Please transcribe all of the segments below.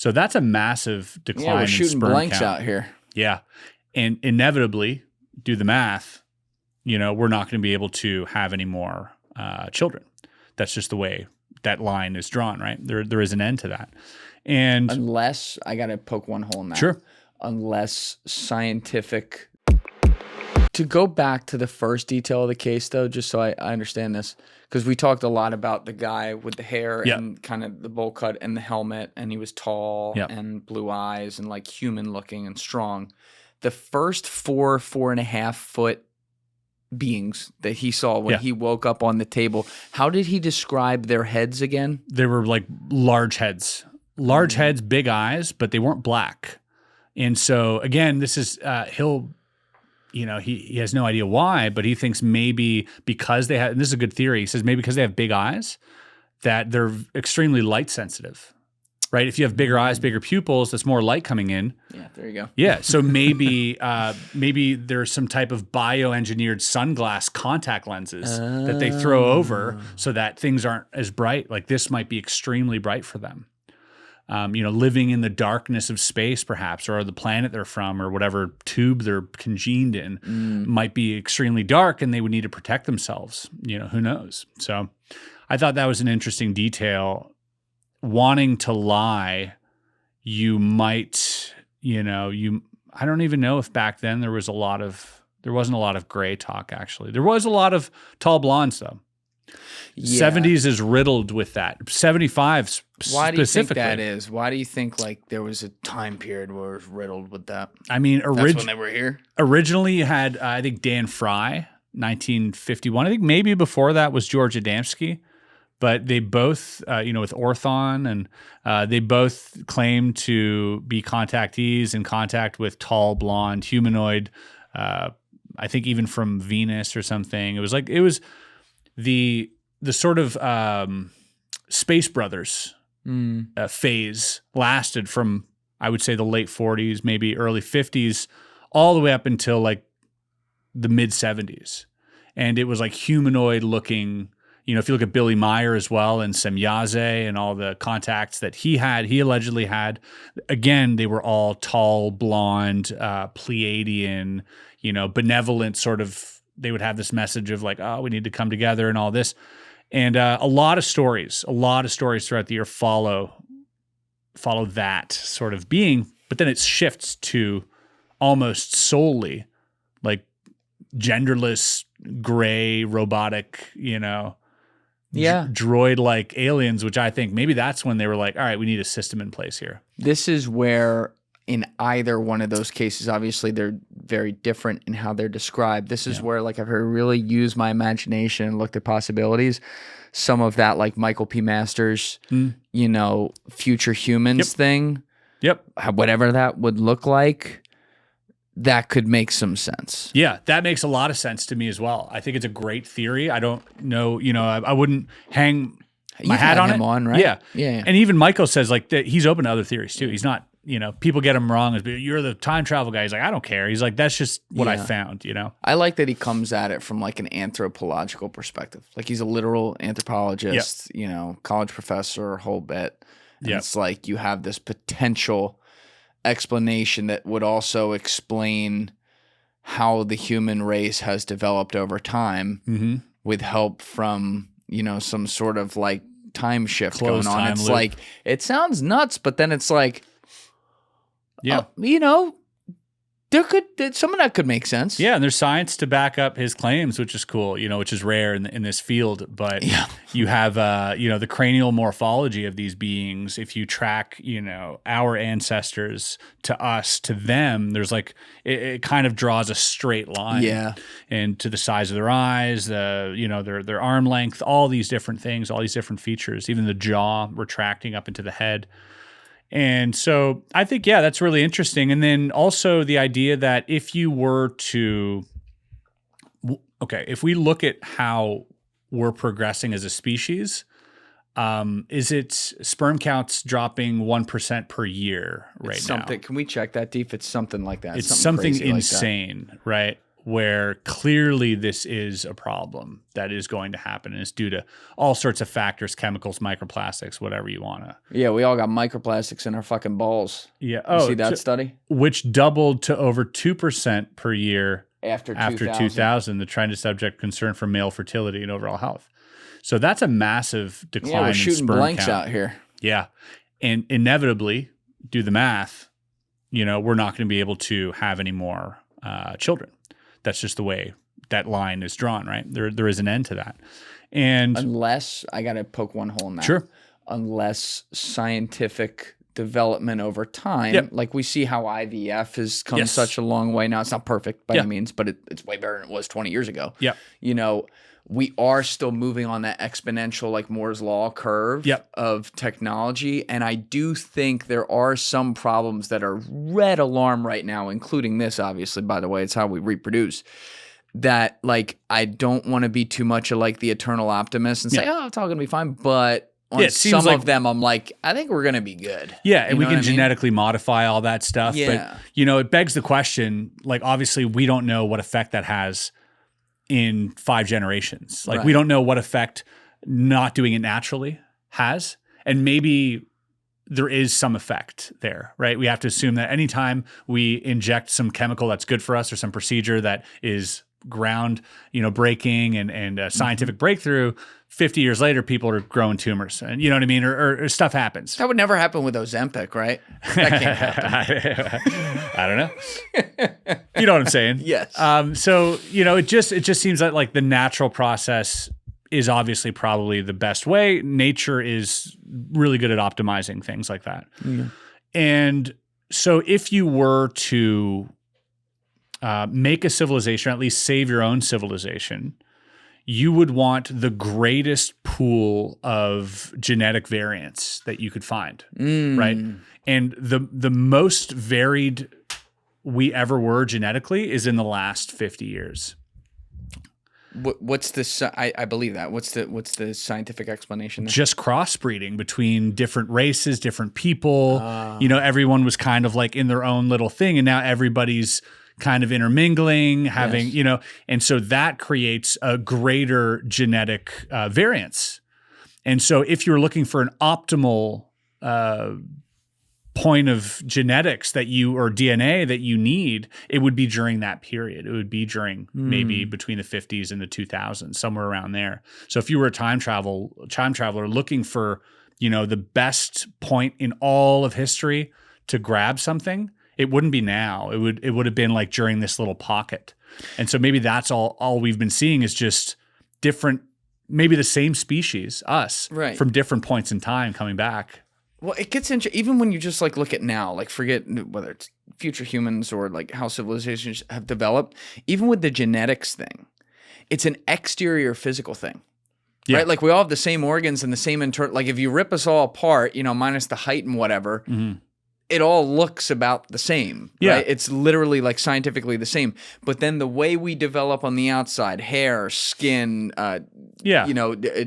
So that's a massive decline Yeah, we're in shooting sperm blanks count. out here. Yeah. And inevitably, do the math, we're not going to be able to have any more children. That's just the way that line is drawn, right? There is an end to that. And Unless, I got to poke one hole in that. Sure. Unless scientific... To go back to the first detail of the case, though, just so I understand this, because we talked a lot about the guy with the hair and kind of the bowl cut and the helmet, and he was tall and blue eyes and like human looking and strong. The first 4.5 foot beings that he saw when he woke up on the table, how did he describe their heads again? They were like large heads, big eyes, but they weren't black. And so again, this is he has no idea why, but he thinks maybe because they have, and this is a good theory, he says maybe because they have big eyes, that they're extremely light sensitive, right? If you have bigger eyes, bigger pupils, that's more light coming in. Yeah, there you go. Yeah, so maybe there's some type of bioengineered sunglass contact lenses that they throw over so that things aren't as bright. Like this might be extremely bright for them. Living in the darkness of space, perhaps, or the planet they're from, or whatever tube they're congened in, might be extremely dark, and they would need to protect themselves. Who knows? So, I thought that was an interesting detail. Wanting to lie, you might, I don't even know if back then there wasn't a lot of gray talk. Actually, there was a lot of tall blondes though. Yeah. 70s is riddled with that. 75 specifically. Why do you think that is? Why do you think like there was a time period where it was riddled with that? I mean, that's when they were here. Originally, you had I think Dan Fry, 1951. I think maybe before that was George Adamski, but they both, with Orthon, and they both claimed to be contactees in contact with tall blonde humanoid. I think even from Venus or something. It was the sort of Space Brothers phase lasted from, I would say, the late 40s, maybe early 50s, all the way up until like the mid 70s. And it was like humanoid looking, if you look at Billy Meyer as well and Semyaze and all the contacts that he allegedly had, again, they were all tall, blonde, Pleiadian, benevolent sort of. They would have this message of like, oh, we need to come together and all this. And a lot of stories throughout the year follow that sort of being, but then it shifts to almost solely like genderless, gray, robotic, droid-like aliens, which I think maybe that's when they were like, all right, we need a system in place here. This is where in either one of those cases, obviously they're very different in how they're described. This is where like I've really used my imagination and looked at possibilities. Some of that like Michael P. Masters, future humans thing. Yep. Whatever that would look like, that could make some sense. Yeah, that makes a lot of sense to me as well. I think it's a great theory. I don't know, I wouldn't hang my hat on it. Right? Yeah. And even Michael says like that he's open to other theories too. He's not, people get him wrong as you're the time travel guy. He's like, I don't care. He's like, that's just what I found, I like that he comes at it from like an anthropological perspective. Like he's a literal anthropologist, college professor, whole bit. And it's like you have this potential explanation that would also explain how the human race has developed over time with help from, some sort of like time shift Closed going on. time It's loop. like, it sounds nuts, but then it's like, some of that could make sense. Yeah, and there's science to back up his claims, which is cool, which is rare in this field. But you have, the cranial morphology of these beings. If you track, our ancestors to us, to them, there's like, it kind of draws a straight line. Yeah. And to the size of their eyes, their arm length, all these different things, all these different features, even the jaw retracting up into the head. And so I think, that's really interesting. And then also the idea that if you were to, if we look at how we're progressing as a species, is it sperm counts dropping 1% per year right now? Can we check that, Deep? It's something like that. It's something insane, right? where clearly this is a problem that is going to happen, and it's due to all sorts of factors, chemicals, microplastics, whatever you want to. Yeah, we all got microplastics in our fucking balls. Yeah. You see that study? Which doubled to over 2% per year After 2000, the trend is subject concern for male fertility and overall health. So that's a massive decline Yeah, we're in shooting sperm blanks count. out here. Yeah. And inevitably, do the math, we're not going to be able to have any more children. That's just the way that line is drawn, right? There is an end to that. And unless, I got to poke one hole in that. Sure. Unless scientific development over time, like we see how IVF has come such a long way now. It's not perfect by any means, but it's way better than it was 20 years ago. Yeah. We are still moving on that exponential, like Moore's Law curve of technology. And I do think there are some problems that are red alarm right now, including this, obviously, by the way, it's how we reproduce. That, like, I don't want to be too much of like the eternal optimist and say, oh, it's all going to be fine. But on some of them, I'm like, I think we're going to be good. Yeah, and we can genetically modify all that stuff. Yeah. But, it begs the question, like, obviously, we don't know what effect that has in 5 generations. Like, we don't know what effect not doing it naturally has. And maybe there is some effect there, right? We have to assume that anytime we inject some chemical that's good for us or some procedure that is ground, breaking and a scientific breakthrough, 50 years later, people are growing tumors. And you know what I mean? Or stuff happens. That would never happen with Ozempic, right? That can't happen. I don't know. You know what I'm saying? Yes. So, it just seems like the natural process is obviously probably the best way. Nature is really good at optimizing things like that. Mm-hmm. And so if you were to make a civilization, or at least save your own civilization, you would want the greatest pool of genetic variants that you could find, right? And the most varied we ever were genetically is in the last 50 years. What's the? I believe that. What's the scientific explanation there? Just crossbreeding between different races, different people. Everyone was kind of like in their own little thing, and now everybody's kind of intermingling, having, and so that creates a greater genetic variance. And so if you're looking for an optimal point of genetics or DNA that you need, it would be during that period. It would be during maybe between the 50s and the 2000s, somewhere around there. So if you were a time traveler looking for, the best point in all of history to grab something, it wouldn't be now. It would have been like during this little pocket. And so maybe that's all we've been seeing is just different, maybe the same species, us, from different points in time coming back. Well, it gets into, even when you just like look at now, like forget whether it's future humans or like how civilizations have developed, even with the genetics thing, it's an exterior physical thing. Yeah. Right? Like we all have the same organs and the same like if you rip us all apart, minus the height and whatever, it all looks about the same, right? It's literally like scientifically the same. But then the way we develop on the outside, hair, skin,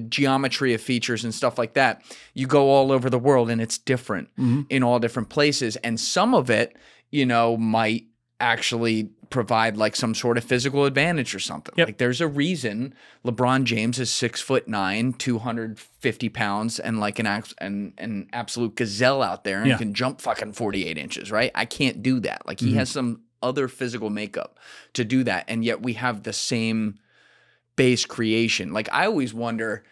geometry of features and stuff like that, you go all over the world and it's different in all different places. And some of it, might actually provide like some sort of physical advantage or something. Like there's a reason LeBron James is 6'9", 250 pounds, and like an absolute gazelle out there and can jump fucking 48 inches, right? I can't do that. Like he has some other physical makeup to do that, and yet we have the same base creation. Like I always wonder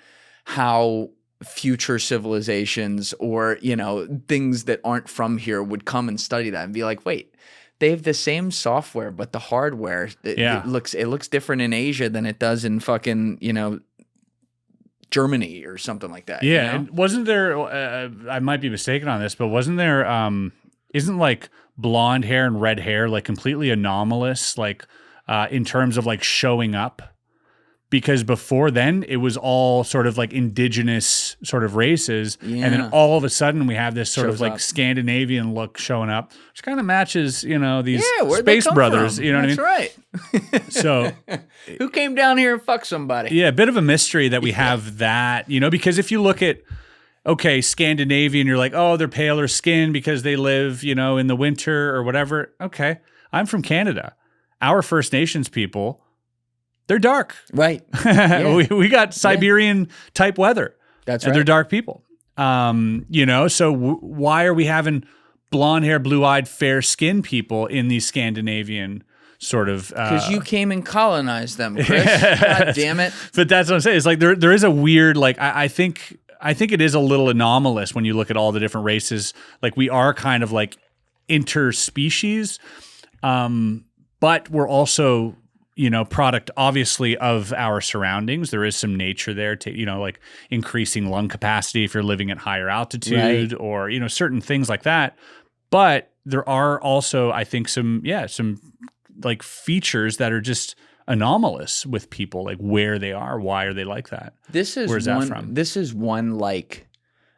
how future civilizations or, things that aren't from here would come and study that and be like, wait, they have the same software, but the hardware, it looks different in Asia than it does in fucking, Germany or something like that. Yeah. And wasn't there, I might be mistaken on this, but wasn't there, isn't like blonde hair and red hair like completely anomalous, like in terms of like showing up? Because before then, it was all sort of like indigenous sort of races. Yeah. And then all of a sudden, we have this sort of like Scandinavian look showing up, which kind of matches, these space brothers. From? You know what I mean? That's right. So who came down here and fucked somebody? Yeah, a bit of a mystery that we have that, because if you look at, Scandinavian, you're like, oh, they're paler skin because they live, in the winter or whatever. Okay. I'm from Canada. our First Nations people, they're dark. Right. Yeah. we got Siberian type weather. That's and right. they're dark people. So why are we having blonde hair, blue eyed, fair skinned people in these Scandinavian sort of? Because you came and colonized them, Chris. God damn it. But that's what I'm saying. It's like there is a weird, like, I think it is a little anomalous when you look at all the different races. Like, we are kind of like interspecies, but we're also, product obviously of our surroundings. There is some nature there to, like increasing lung capacity if you're living at higher altitude, right, or, certain things like that. But there are also, I think, some like features that are just anomalous with people, like where they are, why are they like that? Where's that from? This is one, like,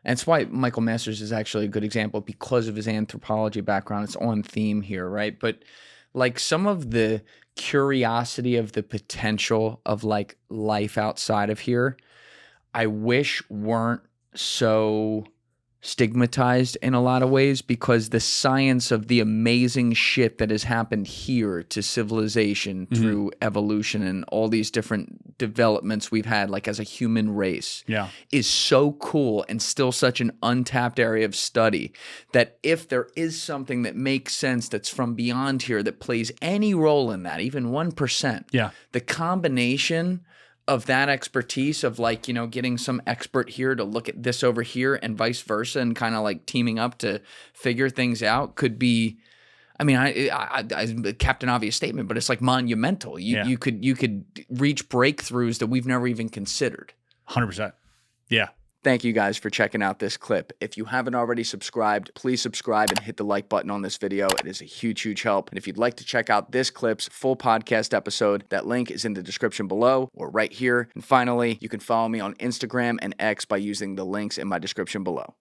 and it's why Michael Masters is actually a good example because of his anthropology background. It's on theme here, right? But like some of the curiosity of the potential of like life outside of here, I wish weren't so stigmatized in a lot of ways, because the science of the amazing shit that has happened here to civilization through evolution and all these different developments we've had, like as a human race, is so cool and still such an untapped area of study that if there is something that makes sense that's from beyond here that plays any role in that, even 1%, the combination of that expertise of like, getting some expert here to look at this over here and vice versa and kind of like teaming up to figure things out could be, I mean, I Captain Obvious statement, but it's like monumental. You could reach breakthroughs that we've never even considered. 100%. Yeah. Thank you guys for checking out this clip. If you haven't already subscribed, please subscribe and hit the like button on this video. It is a huge, huge help. And if you'd like to check out this clip's full podcast episode, that link is in the description below or right here. And finally, you can follow me on Instagram and X by using the links in my description below.